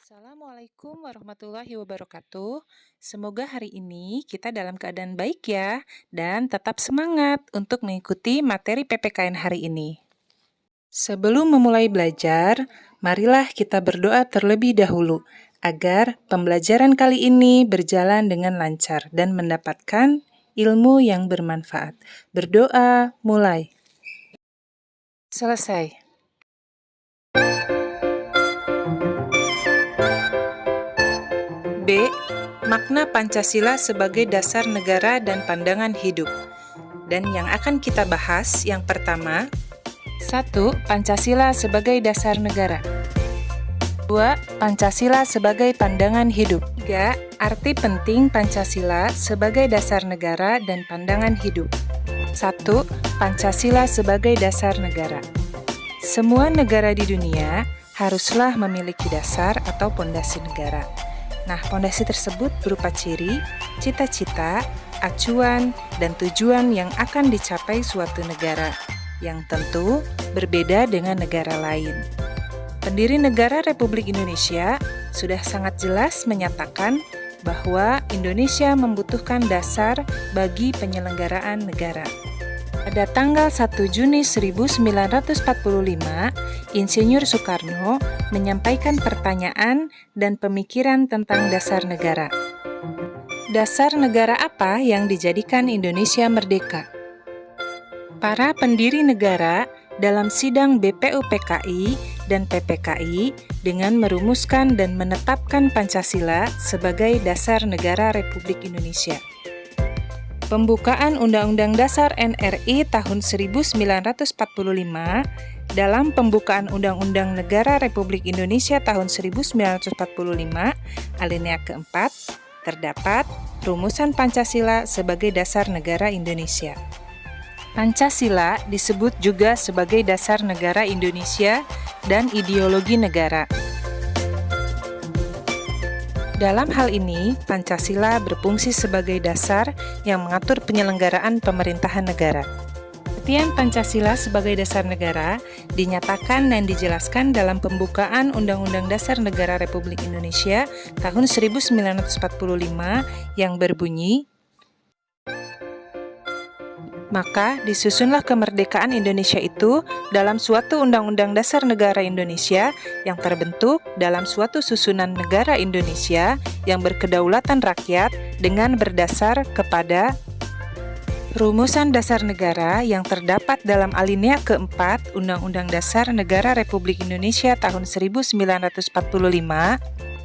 Assalamualaikum warahmatullahi wabarakatuh. Semoga hari ini kita dalam keadaan baik ya, dan tetap semangat untuk mengikuti materi PPKN hari ini. Sebelum memulai belajar, marilah kita berdoa terlebih dahulu agar pembelajaran kali ini berjalan dengan lancar dan mendapatkan ilmu yang bermanfaat. Berdoa, mulai. Selesai. B. Makna Pancasila sebagai dasar negara dan pandangan hidup. Dan yang akan kita bahas yang pertama, 1. Pancasila sebagai dasar negara. 2. Pancasila sebagai pandangan hidup. 3. Arti penting Pancasila sebagai dasar negara dan pandangan hidup. 1. Pancasila sebagai dasar negara. Semua negara di dunia haruslah memiliki dasar atau pondasi negara. Nah, pondasi tersebut berupa ciri, cita-cita, acuan, dan tujuan yang akan dicapai suatu negara, yang tentu berbeda dengan negara lain. Pendiri negara Republik Indonesia sudah sangat jelas menyatakan bahwa Indonesia membutuhkan dasar bagi penyelenggaraan negara. Pada tanggal 1 Juni 1945, Insinyur Soekarno menyampaikan pertanyaan dan pemikiran tentang dasar negara. Dasar negara apa yang dijadikan Indonesia merdeka? Para pendiri negara dalam sidang BPUPKI dan PPKI dengan merumuskan dan menetapkan Pancasila sebagai dasar negara Republik Indonesia. Pembukaan Undang-Undang Dasar NRI tahun 1945 dalam pembukaan Undang-Undang Negara Republik Indonesia tahun 1945, alinea keempat, terdapat rumusan Pancasila sebagai dasar negara Indonesia. Pancasila disebut juga sebagai dasar negara Indonesia dan ideologi negara. Dalam hal ini, Pancasila berfungsi sebagai dasar yang mengatur penyelenggaraan pemerintahan negara. Pengertian Pancasila sebagai dasar negara dinyatakan dan dijelaskan dalam pembukaan Undang-Undang Dasar Negara Republik Indonesia tahun 1945 yang berbunyi, maka disusunlah kemerdekaan Indonesia itu dalam suatu Undang-Undang Dasar Negara Indonesia yang terbentuk dalam suatu susunan negara Indonesia yang berkedaulatan rakyat dengan berdasar kepada rumusan dasar negara yang terdapat dalam alinea keempat Undang-Undang Dasar Negara Republik Indonesia tahun 1945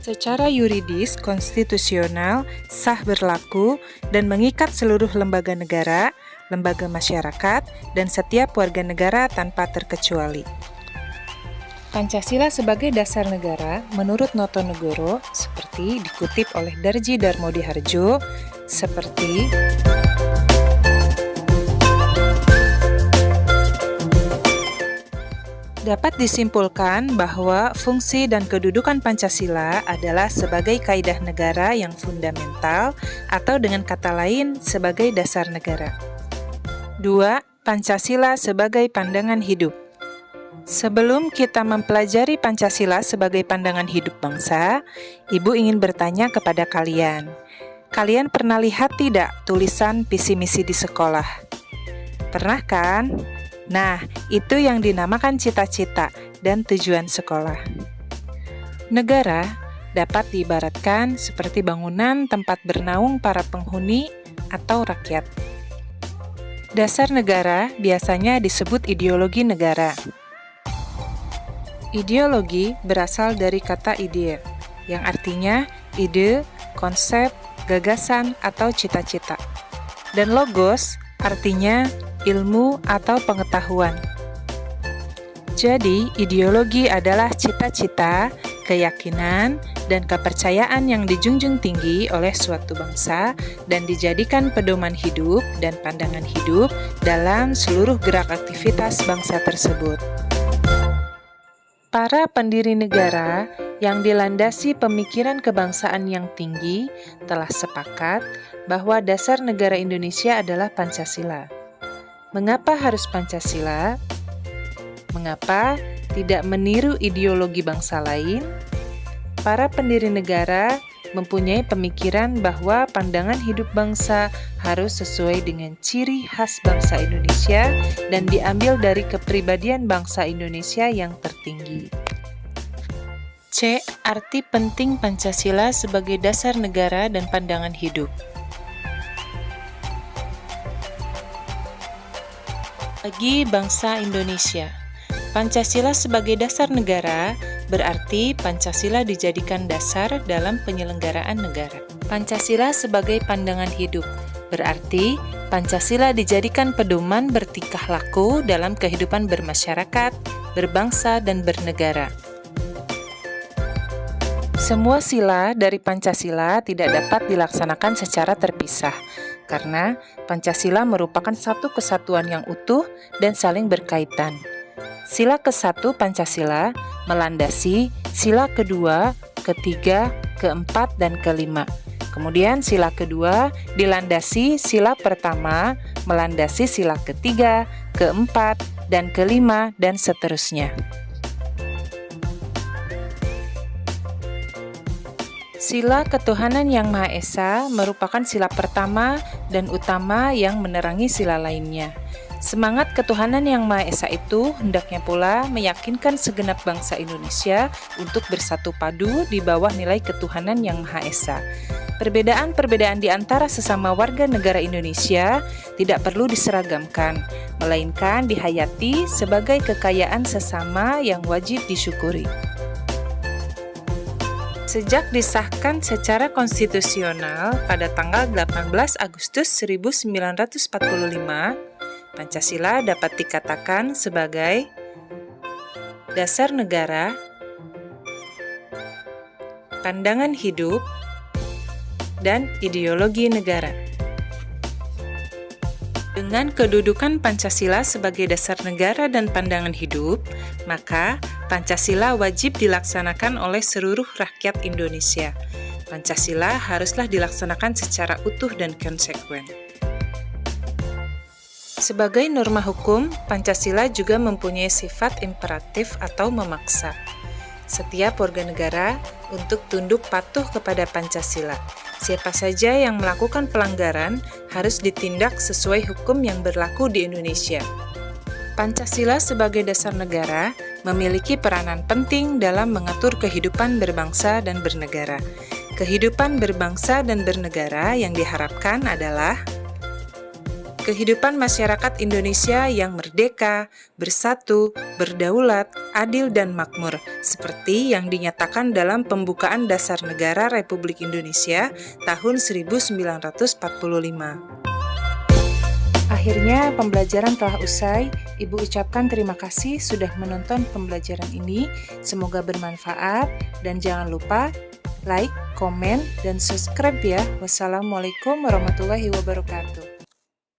secara yuridis, konstitusional, sah berlaku, dan mengikat seluruh lembaga negara, lembaga masyarakat, dan setiap warga negara tanpa terkecuali. Pancasila sebagai dasar negara menurut Notonegoro seperti dikutip oleh Darji Darmodiharjo seperti dapat disimpulkan bahwa fungsi dan kedudukan Pancasila adalah sebagai kaidah negara yang fundamental atau dengan kata lain sebagai dasar negara. 2. Pancasila sebagai pandangan hidup. Sebelum kita mempelajari Pancasila sebagai pandangan hidup bangsa, Ibu ingin bertanya kepada kalian. Kalian pernah lihat tidak tulisan visi misi di sekolah? Pernah kan? Nah, itu yang dinamakan cita-cita dan tujuan sekolah. Negara dapat diibaratkan seperti bangunan tempat bernaung para penghuni atau rakyat. Dasar negara biasanya disebut ideologi negara. Ideologi berasal dari kata ide, yang artinya ide, konsep, gagasan, atau cita-cita. Dan logos artinya ilmu atau pengetahuan. Jadi, ideologi adalah cita-cita, keyakinan, dan kepercayaan yang dijunjung tinggi oleh suatu bangsa dan dijadikan pedoman hidup dan pandangan hidup dalam seluruh gerak aktivitas bangsa tersebut. Para pendiri negara yang dilandasi pemikiran kebangsaan yang tinggi telah sepakat bahwa dasar negara Indonesia adalah Pancasila. Mengapa harus Pancasila? Mengapa tidak meniru ideologi bangsa lain? para pendiri negara mempunyai pemikiran bahwa pandangan hidup bangsa harus sesuai dengan ciri khas bangsa Indonesia dan diambil dari kepribadian bangsa Indonesia yang tertinggi. C. Arti penting Pancasila sebagai dasar negara dan pandangan hidup. Bagi bangsa Indonesia, Pancasila sebagai dasar negara berarti Pancasila dijadikan dasar dalam penyelenggaraan negara. Pancasila sebagai pandangan hidup berarti Pancasila dijadikan pedoman bertingkah laku dalam kehidupan bermasyarakat, berbangsa, dan bernegara. Semua sila dari Pancasila tidak dapat dilaksanakan secara terpisah, karena Pancasila merupakan satu kesatuan yang utuh dan saling berkaitan. Sila ke-1 Pancasila melandasi sila kedua, ketiga, keempat, dan kelima. Kemudian sila kedua dilandasi sila pertama, melandasi sila ketiga, keempat, dan kelima, dan seterusnya. Sila Ketuhanan Yang Maha Esa merupakan sila pertama dan utama yang menerangi sila lainnya. Semangat ketuhanan Yang Maha Esa itu hendaknya pula meyakinkan segenap bangsa Indonesia untuk bersatu padu di bawah nilai ketuhanan Yang Maha Esa. Perbedaan-perbedaan di antara sesama warga negara Indonesia tidak perlu diseragamkan, melainkan dihayati sebagai kekayaan sesama yang wajib disyukuri. Sejak disahkan secara konstitusional pada tanggal 18 Agustus 1945, Pancasila dapat dikatakan sebagai dasar negara, pandangan hidup, dan ideologi negara. Dengan kedudukan Pancasila sebagai dasar negara dan pandangan hidup, maka Pancasila wajib dilaksanakan oleh seluruh rakyat Indonesia. Pancasila haruslah dilaksanakan secara utuh dan konsekuen. Sebagai norma hukum, Pancasila juga mempunyai sifat imperatif atau memaksa setiap warga negara untuk tunduk patuh kepada Pancasila. Siapa saja yang melakukan pelanggaran harus ditindak sesuai hukum yang berlaku di Indonesia. Pancasila sebagai dasar negara memiliki peranan penting dalam mengatur kehidupan berbangsa dan bernegara. Kehidupan berbangsa dan bernegara yang diharapkan adalah kehidupan masyarakat Indonesia yang merdeka, bersatu, berdaulat, adil, dan makmur, seperti yang dinyatakan dalam Pembukaan Dasar Negara Republik Indonesia tahun 1945. Akhirnya pembelajaran telah usai. Ibu ucapkan terima kasih sudah menonton pembelajaran ini. Semoga bermanfaat dan jangan lupa like, komen, dan subscribe ya. Wassalamualaikum warahmatullahi wabarakatuh.